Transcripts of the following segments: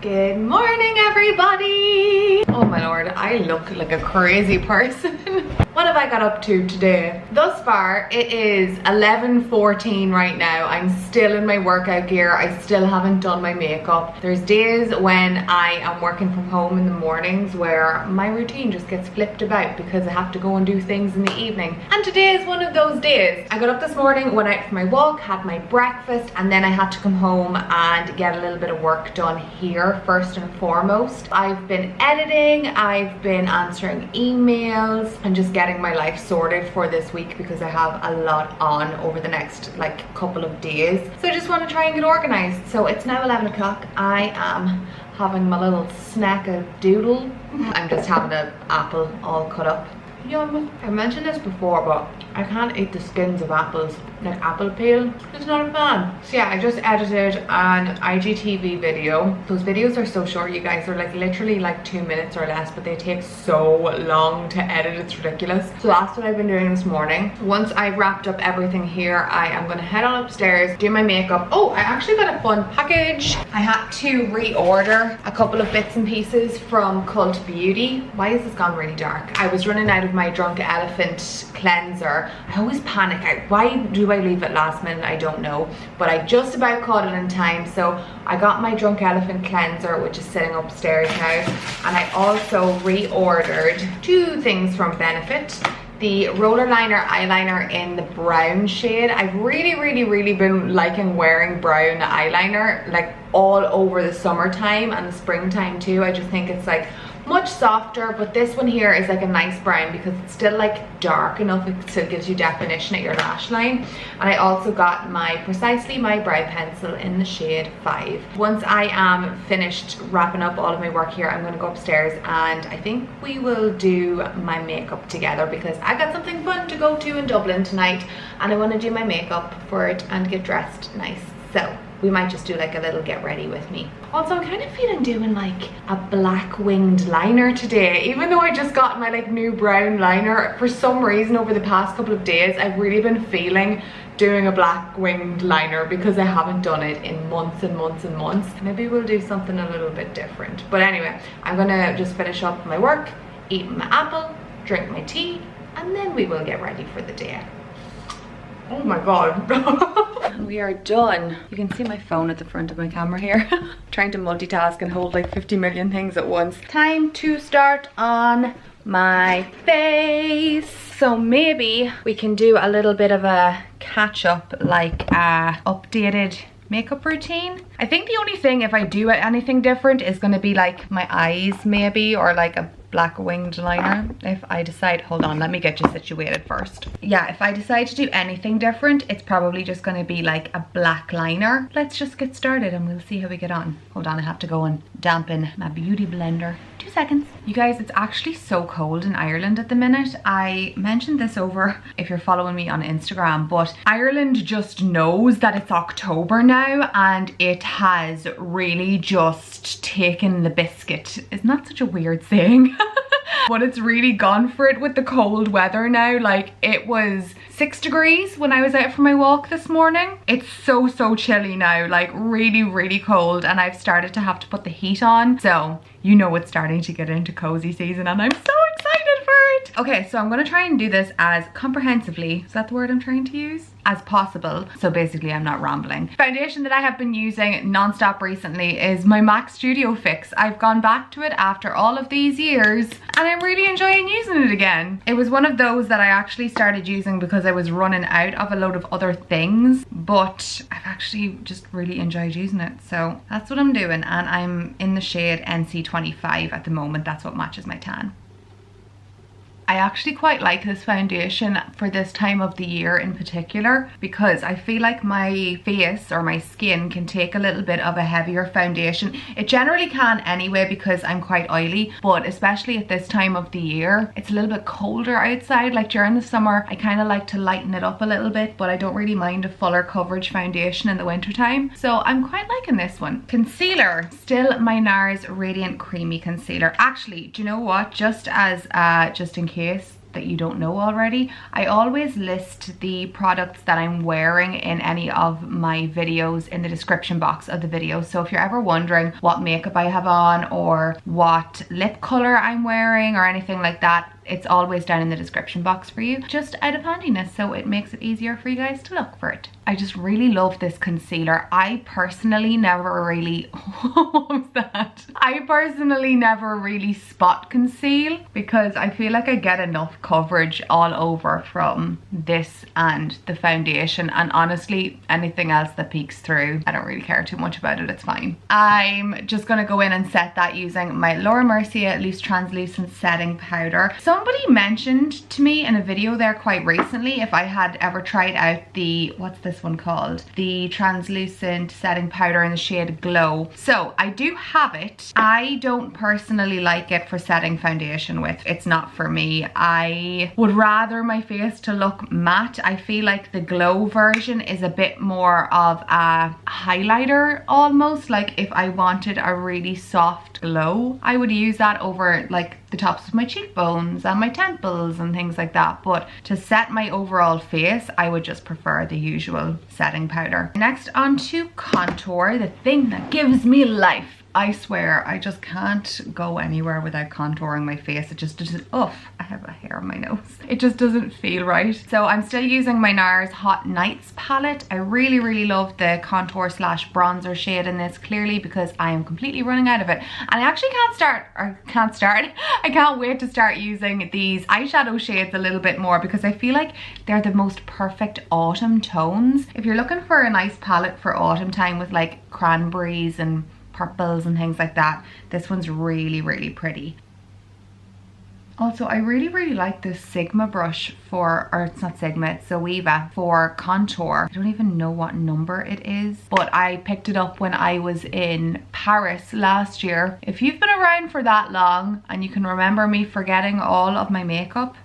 Good morning, everybody. Oh my lord, I look like a crazy person. What have I got up to today? Thus far, it is 11:14 right now. I'm still in my workout gear. I still haven't done my makeup. There's days when I am working from home in the mornings where my routine just gets flipped about because I have to go and do things in the evening. And today is one of those days. I got up this morning, went out for my walk, had my breakfast, and then I had to come home and get a little bit of work done here first and foremost. I've been editing, I've been answering emails, and just getting my life sorted for this week because I have a lot on over the next couple of days. So I just want to try and get organized. So it's now 11 o'clock. I am having my little snack of doodle. I'm just having an apple all cut up. Yum. I mentioned this before, but I can't eat the skins of apples, like apple peel. It's not a fan. So yeah, I just edited an IGTV video. Those videos are so short, you guys. They're literally 2 minutes or less, but they take so long to edit. It's ridiculous. So that's what I've been doing this morning. Once I've wrapped up everything here, I am gonna head on upstairs, do my makeup. Oh, I actually got a fun package. I had to reorder a couple of bits and pieces from Cult Beauty. Why has this gone really dark? I was running out of my Drunk Elephant cleanser. I always panic. Why do I leave it last minute? I don't know, but I just about caught it in time. So I got my Drunk Elephant cleanser, which is sitting upstairs now, and I also reordered two things from Benefit. The roller liner eyeliner in the brown shade. I've really been liking wearing brown eyeliner all over the summertime and the springtime too. I just think it's much softer, but this one here is a nice brown because it's still dark enough. It still gives you definition at your lash line. And I also got Precisely My brow pencil in the shade 5. Once I am finished wrapping up all of my work here, I'm going to go upstairs and I think we will do my makeup together because I got something fun to go to in Dublin tonight and I want to do my makeup for it and get dressed nice. So we might just do a little get ready with me. Also, I'm kind of feeling doing a black winged liner today. Even though I just got my new brown liner, for some reason over the past couple of days, I've really been feeling doing a black winged liner because I haven't done it in months and months and months. Maybe we'll do something a little bit different. But anyway, I'm gonna just finish up my work, eat my apple, drink my tea, and then we will get ready for the day. Oh my god. We are done. You can see my phone at the front of my camera here. Trying to multitask and hold 50 million things at once. Time to start on my face. So maybe we can do a little bit of a catch up, updated makeup routine. I think the only thing if I do anything different is going to be my eyes maybe, or a black winged liner. If I decide, hold on, let me get you situated first. Yeah, if I decide to do anything different, it's probably just going to be a black liner. Let's just get started and we'll see how we get on. Hold on, I have to go and dampen my beauty blender. 2 seconds. You guys, it's actually so cold in Ireland at the minute. I mentioned this over if you're following me on Instagram, but Ireland just knows that it's October now and it has really just taken the biscuit. Isn't that such a weird saying? But it's really gone for it with the cold weather now. It was 6 degrees when I was out for my walk this morning. It's so chilly now, really cold, and I've started to have to put the heat on. So you know it's starting to get into cozy season and I'm so excited for it. Okay, so I'm gonna try and do this as comprehensively, is that the word I'm trying to use? As possible. So basically I'm not rambling. Foundation that I have been using non-stop recently is my MAC Studio Fix. I've gone back to it after all of these years and I'm really enjoying using it again. It was one of those that I actually started using because I was running out of a load of other things, but I've actually just really enjoyed using it. So that's what I'm doing, and I'm in the shade NC25 at the moment. That's what matches my tan. I actually quite like this foundation for this time of the year in particular because I feel like my face or my skin can take a little bit of a heavier foundation. It generally can anyway because I'm quite oily, but especially at this time of the year, it's a little bit colder outside. During the summer, I kind of like to lighten it up a little bit, but I don't really mind a fuller coverage foundation in the winter time. So I'm quite liking this one. Concealer, still my NARS Radiant Creamy Concealer. Actually, do you know what? Just in case that you don't know already. I always list the products that I'm wearing in any of my videos in the description box of the video. So if you're ever wondering what makeup I have on or what lip color I'm wearing or anything like that, it's always down in the description box for you, just out of handiness, so it makes it easier for you guys to look for it. I just really love this concealer. I personally never really what was that? I personally never really spot conceal because I feel like I get enough coverage all over from this and the foundation, and honestly anything else that peeks through, I don't really care too much about it, it's fine. I'm just gonna go in and set that using my Laura Mercier Loose Translucent Setting Powder. Somebody mentioned to me in a video there quite recently if I had ever tried out the, what's this one called? The translucent setting powder in the shade Glow. So I do have it. I don't personally like it for setting foundation with. It's not for me. I would rather my face to look matte. I feel like the Glow version is a bit more of a highlighter almost. Like if I wanted a really soft glow, I would use that over like the tops of my cheekbones and my temples and things like that. But to set my overall face, I would just prefer the usual setting powder. Next, on to contour, the thing that gives me life. I swear I just can't go anywhere without contouring my face. It just doesn't, I have a hair on my nose. It just doesn't feel right. So I'm still using my NARS Hot Nights palette. I really love the contour slash bronzer shade in this, clearly because I am completely running out of it. And I actually I can't wait to start using these eyeshadow shades a little bit more because I feel like they're the most perfect autumn tones. If you're looking for a nice palette for autumn time with like cranberries and purples and things like that, this one's really pretty. Also, I really like this Sigma brush for, or it's not Sigma, it's Zoeva for contour. I don't even know what number it is, but I picked it up when I was in Paris last year. If you've been around for that long and you can remember me forgetting all of my makeup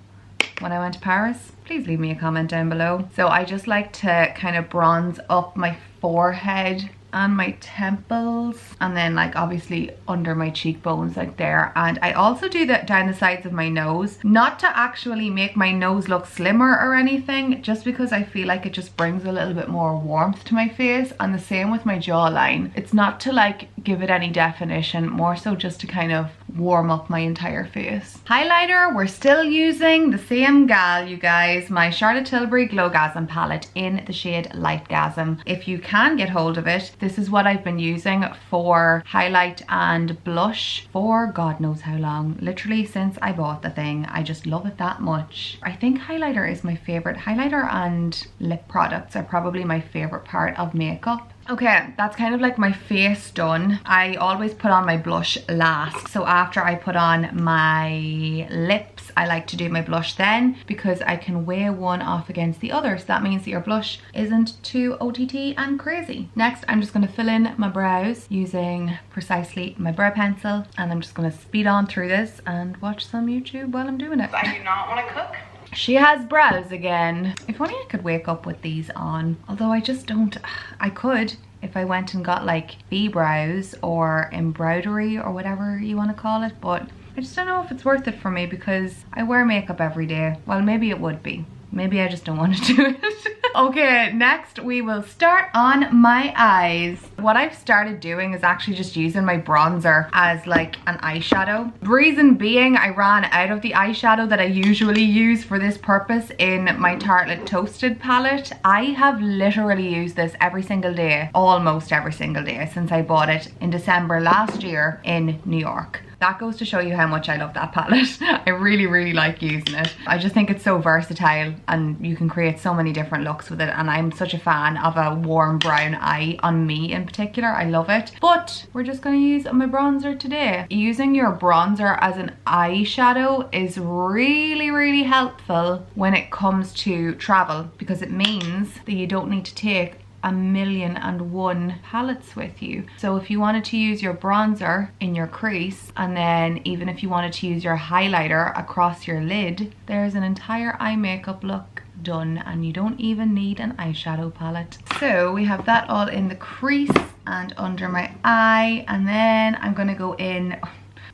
when I went to Paris, please leave me a comment down below. So I just like to kind of bronze up my forehead and my temples, and then like obviously under my cheekbones like there. And I also do that down the sides of my nose, not to actually make my nose look slimmer or anything, just because I feel like it just brings a little bit more warmth to my face. And the same with my jawline. It's not to like give it any definition, more so just to kind of warm up my entire face. Highlighter, we're still using the same gal, you guys, my Charlotte Tilbury Glowgasm palette in the shade Lightgasm. If you can get hold of it, this is what I've been using for highlight and blush for God knows how long. Literally since I bought the thing. I just love it that much. I think highlighter is my favorite. Highlighter and lip products are probably my favorite part of makeup. Okay, that's kind of like my face done. I always put on my blush last. So after I put on my lips, I like to do my blush then, because I can weigh one off against the other. So that means that your blush isn't too OTT and crazy. Next, I'm just going to fill in my brows using precisely my brow pencil. And I'm just going to speed on through this and watch some YouTube while I'm doing it. I do not want to cook. She has brows again. If only I could wake up with these on. Although I just don't. I could if I went and got like B-brows or embroidery or whatever you want to call it. But I just don't know if it's worth it for me because I wear makeup every day. Well, maybe it would be. Maybe I just don't want to do it. Okay, next we will start on my eyes. What I've started doing is actually just using my bronzer as like an eyeshadow. Reason being, I ran out of the eyeshadow that I usually use for this purpose in my Tartelette Toasted palette. I have literally used this every single day, almost every single day, since I bought it in December last year in New York. That goes to show you how much I love that palette. I really like using it. I just think it's so versatile and you can create so many different looks with it, and I'm such a fan of a warm brown eye on me in particular. I love it. But we're just going to use my bronzer today. Using your bronzer as an eyeshadow is really helpful when it comes to travel, because it means that you don't need to take 1,000,001 palettes with you. So if you wanted to use your bronzer in your crease, and then even if you wanted to use your highlighter across your lid, there's an entire eye makeup look done, and you don't even need an eyeshadow palette. So we have that all in the crease and under my eye, and then I'm gonna go in.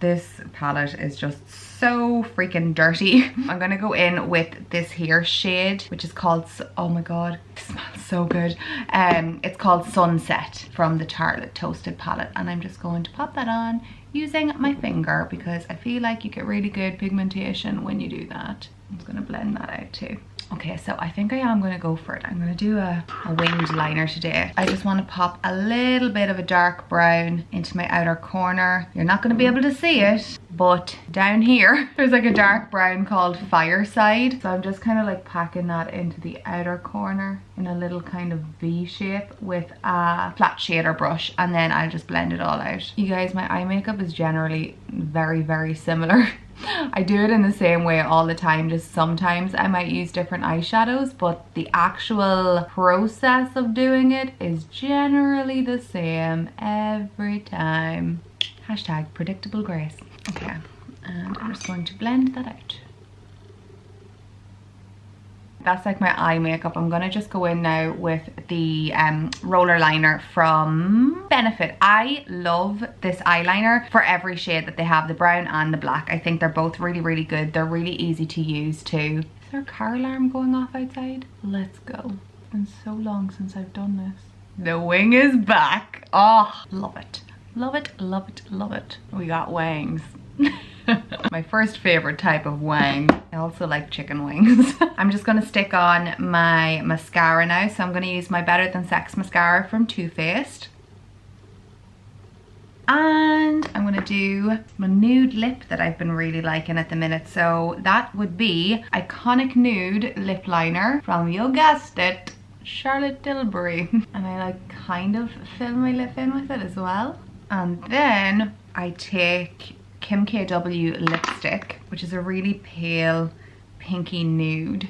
This palette is just so freaking dirty. I'm gonna go in with this here shade, which is called, oh my god, it smells so good. It's called Sunset from the Tartelette Toasted palette, and I'm just going to pop that on using my finger because I feel like you get really good pigmentation when you do that. I'm just gonna blend that out too. Okay, so I think I am going to go for it. I'm going to do a winged liner today. I just want to pop a little bit of a dark brown into my outer corner. You're not going to be able to see it, but down here, there's like a dark brown called Fireside. So I'm just kind of like packing that into the outer corner in a little kind of V shape with a flat shader brush, and then I'll just blend it all out. You guys, my eye makeup is generally very, very similar. I do it in the same way all the time, just sometimes I might use different eyeshadows, but the actual process of doing it is generally the same every time. Hashtag predictable grace. Okay, and I'm just going to blend that out. That's like my eye makeup. I'm gonna just go in now with the roller liner from Benefit. I love this eyeliner for every shade that they have, the brown and the black. I think they're both really, really good. They're really easy to use too. Is there a car alarm going off outside? Let's go. It's been so long since I've done this. The wing is back. Oh, love it. Love it, love it, love it. We got wings. My first favorite type of wang. I also like chicken wings. I'm just gonna stick on my mascara now. So I'm gonna use my Better Than Sex mascara from Too Faced. And I'm gonna do my nude lip that I've been really liking at the minute. So that would be Iconic Nude Lip Liner from, you guessed it, Charlotte Tilbury. And I like kind of fill my lip in with it as well. And then I take Kim KW lipstick, which is a really pale pinky nude,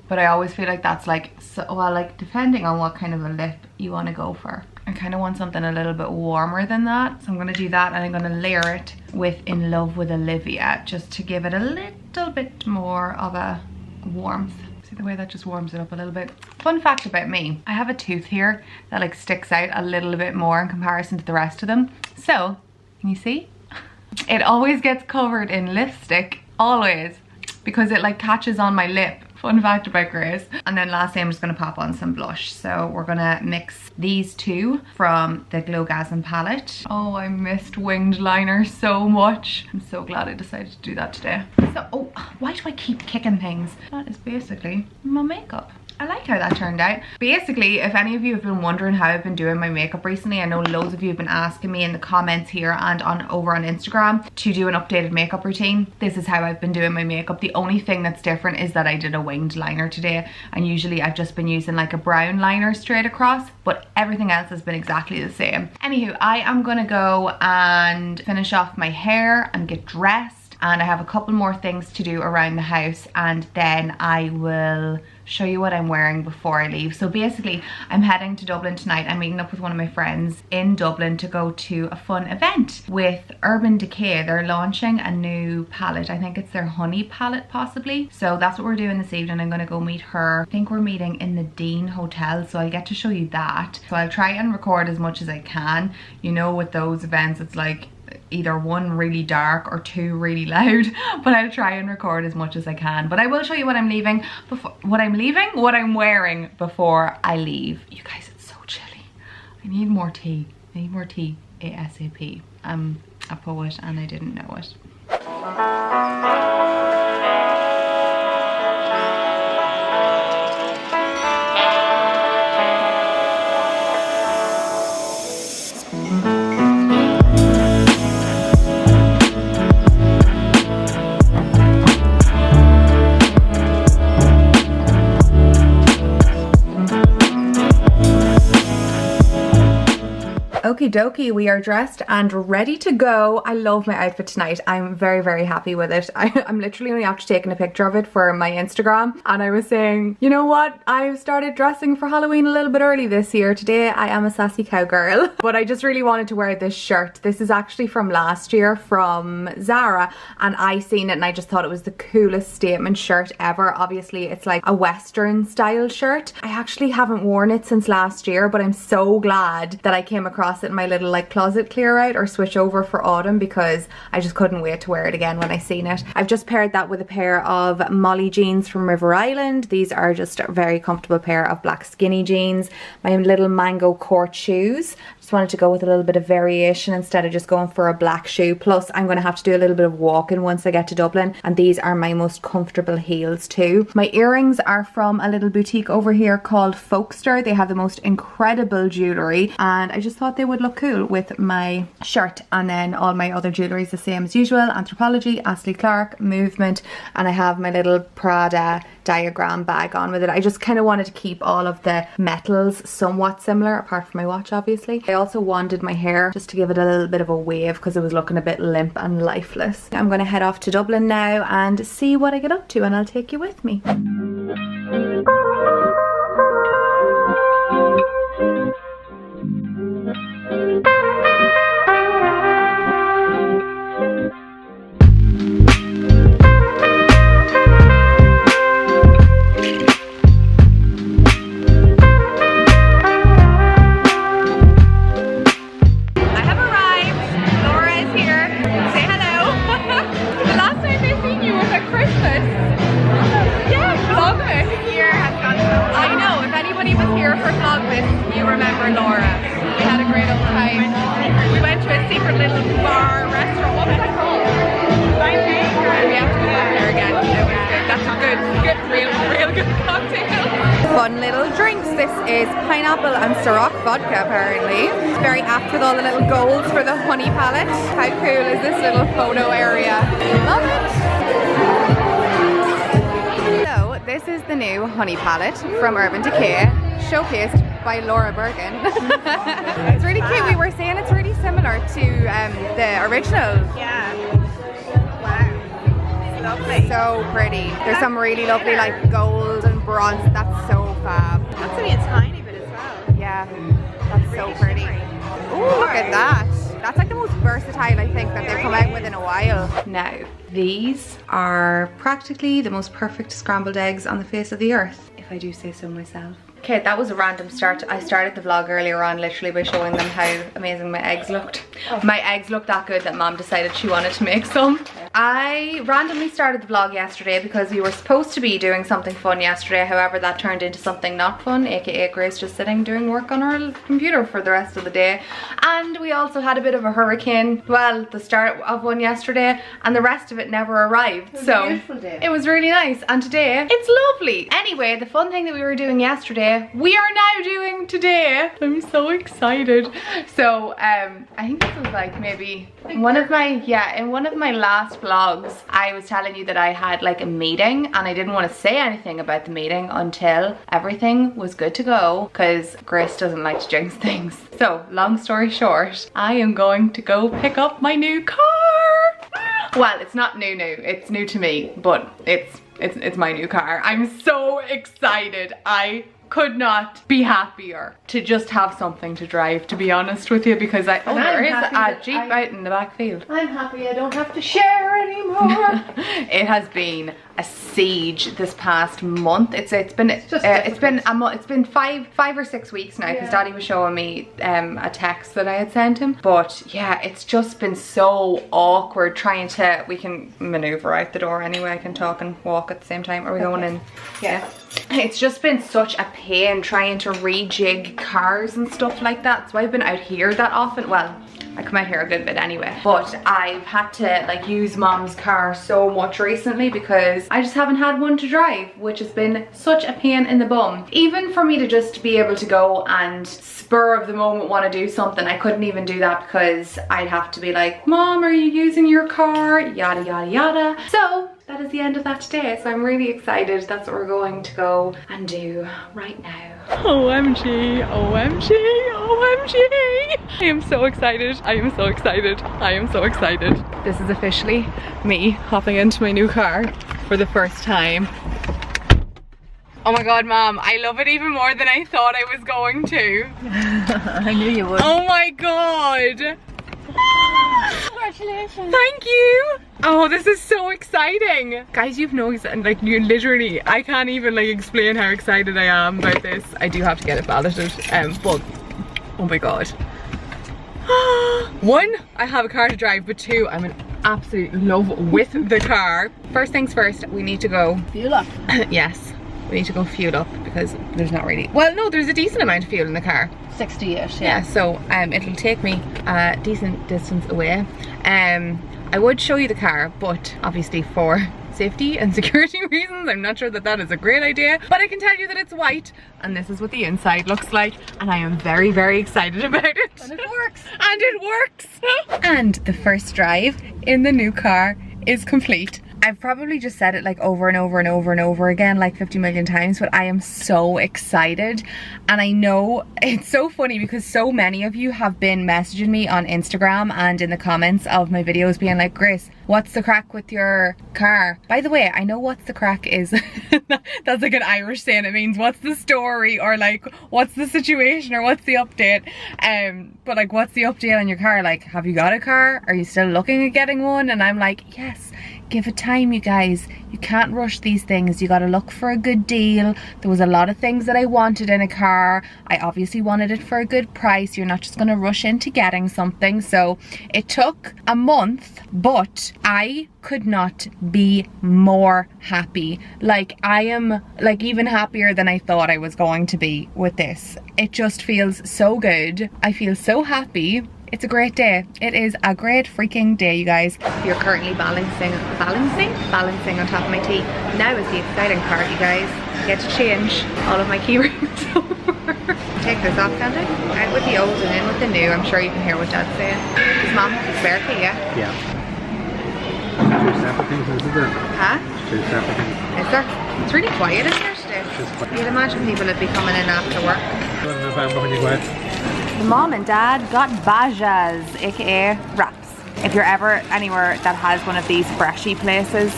but I always feel like that's like, so well, like depending on what kind of a lip you want to go for. I kind of want something a little bit warmer than that, so I'm going to do that, and I'm going to layer it with In Love with Olivia just to give it a little bit more of a warmth. See the way that just warms it up a little bit. Fun fact about me, I have a tooth here that like sticks out a little bit more in comparison to the rest of them. So can you see? It always gets covered in lipstick, always, because it like catches on my lip. Fun fact about Grace. And then lastly, I'm just gonna pop on some blush. So we're gonna mix these two from the Glowgasm palette. Oh, I missed winged liner so much. I'm so glad I decided to do that today. So, oh, why do I keep kicking things? That is basically my makeup. I like how that turned out. Basically, if any of you have been wondering how I've been doing my makeup recently, I know loads of you have been asking me in the comments here and over on Instagram to do an updated makeup routine. This is how I've been doing my makeup. The only thing that's different is that I did a winged liner today, and usually I've just been using like a brown liner straight across, but everything else has been exactly the same. Anywho, I am gonna go and finish off my hair and get dressed, and I have a couple more things to do around the house, and then I will show you what I'm wearing before I leave. So basically, I'm heading to Dublin tonight. I'm meeting up with one of my friends in Dublin to go to a fun event with Urban Decay. They're launching a new palette. I think it's their honey palette possibly. So that's what we're doing this evening. I'm gonna go meet her. I think we're meeting in the Dean Hotel, so I'll get to show you that. So I'll try and record as much as I can. You know, with those events, it's like either one really dark or two really loud, but I'll try and record as much as I can. But I will show you what I'm leaving before, what I'm wearing before I leave. You guys, it's so chilly. I need more tea. I need more tea ASAP. I'm a poet and I didn't know it. Okie dokie, we are dressed and ready to go. I love my outfit tonight. I'm very, very happy with it. I'm literally only after taking a picture of it for my Instagram, and I was saying, you know what? I've started dressing for Halloween a little bit early this year. Today I am a sassy cowgirl, but I just really wanted to wear this shirt. This is actually from last year from Zara, and I seen it and I just thought it was the coolest statement shirt ever. Obviously it's like a Western style shirt. I actually haven't worn it since last year, but I'm so glad that I came across toss it in my little like closet clear out or switch over for autumn because I just couldn't wait to wear it again when I seen it. I've just paired that with a pair of Molly jeans from River Island. These are just a very comfortable pair of black skinny jeans. My little mango court shoes. Just wanted to go with a little bit of variation instead of just going for a black shoe. Plus I'm going to have to do a little bit of walking once I get to Dublin, and these are my most comfortable heels too. My earrings are from a little boutique over here called Folkster. They have the most incredible jewellery, and I just thought they would look cool with my shirt, and then all my other jewellery is the same as usual. Anthropology, Astley Clark, Movement, and I have my little Prada diagram bag on with it. I just kind of wanted to keep all of the metals somewhat similar, apart from my watch obviously. I also wanded my hair just to give it a little bit of a wave because it was looking a bit limp and lifeless. I'm going to head off to Dublin now and see what I get up to, and I'll take you with me. Fun little drinks. This is pineapple and Ciroc vodka apparently. Very apt with all the little golds for the honey palette. How cool is this little photo area? Love it! So this is the new honey palette from Urban Decay, showcased by Laura Bergen. It's really cute. We were saying it's really similar to the original. Yeah. Lovely. So pretty. There's some really lovely like gold and bronze. That's so fab. That's only a tiny bit as well. Yeah, that's so pretty. Ooh, look at that. That's like the most versatile I think that they've come out with in a while. Now, these are practically the most perfect scrambled eggs on the face of the earth, if I do say so myself. Okay, that was a random start. I started the vlog earlier on literally by showing them how amazing my eggs looked. My eggs looked that good that Mom decided she wanted to make some. I randomly started the vlog yesterday because we were supposed to be doing something fun yesterday. However, that turned into something not fun, aka Grace just sitting doing work on her computer for the rest of the day. And we also had a bit of a hurricane, well, the start of one yesterday, and the rest of it never arrived. So it was really nice, and today it's lovely. Anyway, the fun thing that we were doing yesterday we are now doing today. I'm so excited. So I think this was like maybe one of my, in one of my last vlogs I was telling you that I had like a meeting, and I didn't want to say anything about the meeting until everything was good to go because Grace doesn't like to jinx things. So long story short, I am going to go pick up my new car. Well, it's not new, it's new to me, but it's my new car. I'm so excited. I could not be happier to just have something to drive, to be honest with you, because there is a Jeep out in the back field. I'm happy I don't have to share anymore. It has been a siege this past month. It's been five or 6 weeks now, because Daddy was showing me a text that I had sent him. But yeah, it's just been so awkward trying to, we can maneuver out the door anyway, I can talk and walk at the same time. Are we going in? Yeah. It's just been such a pain trying to rejig cars and stuff like that. So I've been out here that often. Well, I come out here a good bit anyway, but I've had to like use Mom's car so much recently because I just haven't had one to drive, which has been such a pain in the bum. Even for me to just be able to go and spur of the moment want to do something, I couldn't even do that because I'd have to be like, Mom, are you using your car? Yada yada yada. So that is the end of that today, so I'm really excited. That's what we're going to go and do right now. OMG, OMG, OMG. I am so excited. I am so excited. I am so excited. This is officially me hopping into my new car for the first time. Oh my god, Mom, I love it even more than I thought I was going to. I knew you would. Oh my god. Congratulations. Thank you. Oh, this is so exciting. Guys, you've no, like, you literally, I can't even like explain how excited I am about this. I do have to get it balloted, but oh my god. One, I have a car to drive, but two, I'm in absolute love with the car. First things first, we need to go Fuel up. yes, we need to go fuel up because there's not really, well no, there's a decent amount of fuel in the car. 60-ish, Yeah, so it'll take me a decent distance away. I would show you the car, but obviously for safety and security reasons, I'm not sure that that is a great idea, but I can tell you that it's white and this is what the inside looks like, and I am very, very excited about it. And it works. And it works. And the first drive in the new car is complete. I've probably just said it like over and over and over and over again, like 50 million times, but I am so excited. And I know it's so funny because so many of you have been messaging me on Instagram and in the comments of my videos being like, Grace, what's the crack with your car? By the way, I know what's the crack is, that's like an Irish saying, it means what's the story, or like what's the situation, or what's the update. But like, what's the update on your car? Like, have you got a car? Are you still looking at getting one? And I'm like, yes. Give it time, you guys. You can't rush these things. You gotta look for a good deal. There was a lot of things that I wanted in a car. I obviously wanted it for a good price. You're not just gonna rush into getting something. So it took a month, but I could not be more happy. Like, I am like even happier than I thought I was going to be with this. It just feels so good. I feel so happy. It's a great day. It is a great freaking day, you guys. You're currently balancing on top of my tea. Now is the exciting part, you guys. I get to change all of my key rings over. Take this off, can't I? Out with the old and in with the new. I'm sure you can hear what Dad's saying. Does Mom have the spare key, yeah? Yeah. Two separate things, isn't there? Huh? Two separate things. Is there? It's really quiet, isn't it, today? You'd imagine people would be coming in after work. November when you go out. Mom and Dad got bajas, aka wraps. If you're ever anywhere that has one of these freshy places,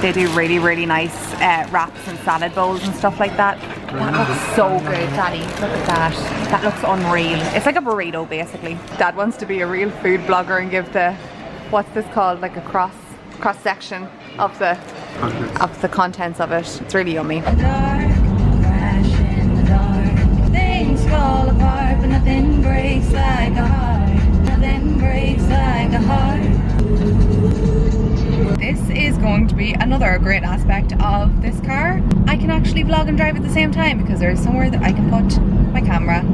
they do really, really nice wraps and salad bowls and stuff like that. That looks so good, Daddy. Look at that. That looks unreal. It's like a burrito, basically. Dad wants to be a real food blogger and give the, what's this called, like a cross section of the contents of it. It's really yummy. Things fall apart, but nothing breaks like a heart. Nothing breaks like a heart. This is going to be another great aspect of this car. I can actually vlog and drive at the same time because there's somewhere that I can put my camera.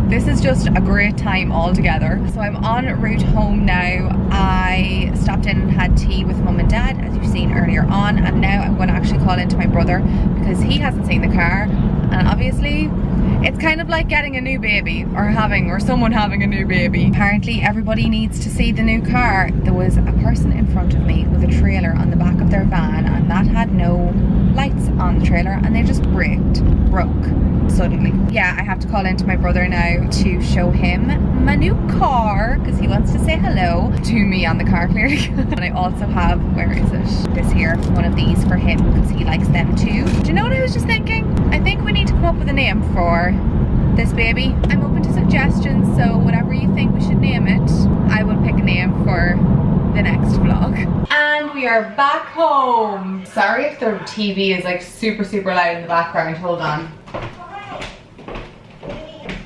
This is just a great time altogether. So I'm en route home now. I stopped in and had tea with Mum and Dad, as you've seen earlier on, and now I'm going to actually call into my brother because he hasn't seen the car, and obviously it's kind of like getting a new baby, or someone having a new baby. Apparently everybody needs to see the new car. There was a person in front of me with a trailer on the back of their van, and that had no lights on the trailer, and they just broke suddenly. Yeah, I have to call into my brother now to show him my new car because he wants to say hello to me on the car clearly. And I also have, where is it? This here, one of these for him because he likes them too. Do you know what I was just thinking? I think we need to come up with a name for this baby. I'm open to suggestions, so whatever you think we should name it, I will pick a name for the next vlog. And we are back home. Sorry if the TV is like super loud in the background. Hold on.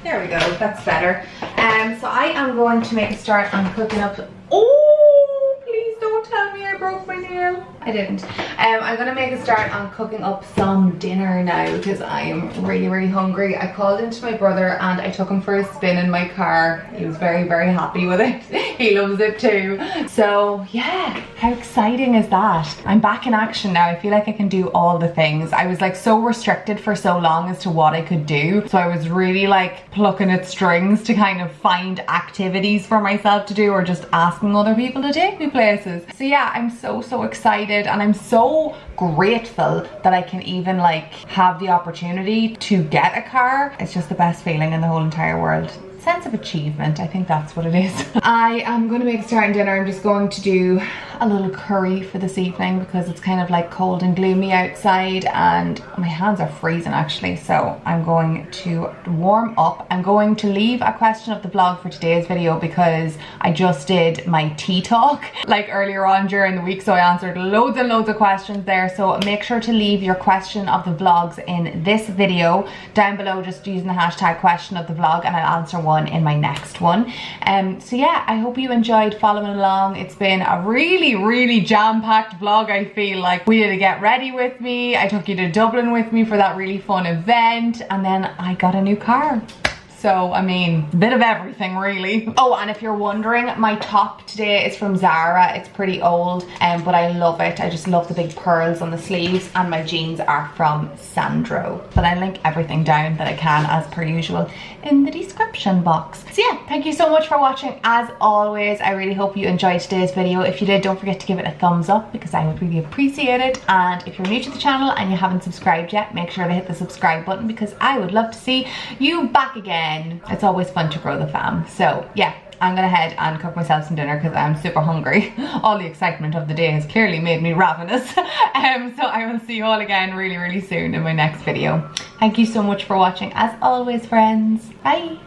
There we go, that's better. So I am going to make a start on cooking up. Oh, please don't tell me I broke my nail. I didn't. I'm gonna make a start on cooking up some dinner now because I am really hungry. I called into my brother and I took him for a spin in my car. He was very happy with it. He loves it too. So yeah, how exciting is that? I'm back in action now. I feel like I can do all the things. I was like so restricted for so long as to what I could do. So I was really like plucking at strings to kind of find activities for myself to do, or just asking other people to take me places. So yeah, I'm so excited, and I'm so grateful that I can even like have the opportunity to get a car. It's just the best feeling in the whole entire world. Sense of achievement, I think that's what it is. I am going to make a start on dinner. I'm just going to do a little curry for this evening because it's kind of like cold and gloomy outside and my hands are freezing actually, so I'm going to warm up. I'm going to leave a question of the vlog for today's video because I just did my tea talk like earlier on during the week, so I answered loads and loads of questions there. So make sure to leave your question of the vlogs in this video down below, just using the hashtag question of the vlog, and I'll answer one one in my next one. So yeah, I hope you enjoyed following along. It's been a really jam-packed vlog. I feel like we did a get ready with me, I took you to Dublin with me for that really fun event, and then I got a new car. So, I mean, a bit of everything really. Oh, and if you're wondering, my top today is from Zara. It's pretty old, but I love it. I just love the big pearls on the sleeves, and my jeans are from Sandro. But I link everything down that I can, as per usual, in the description box. So yeah, thank you so much for watching. As always, I really hope you enjoyed today's video. If you did, don't forget to give it a thumbs up because I would really appreciate it. And if you're new to the channel and you haven't subscribed yet, make sure to hit the subscribe button because I would love to see you back again. It's always fun to grow the fam. So yeah, I'm gonna head and cook myself some dinner because I'm super hungry. All the excitement of the day has clearly made me ravenous. So I will see you all again really soon in my next video. Thank you so much for watching as always, friends. Bye.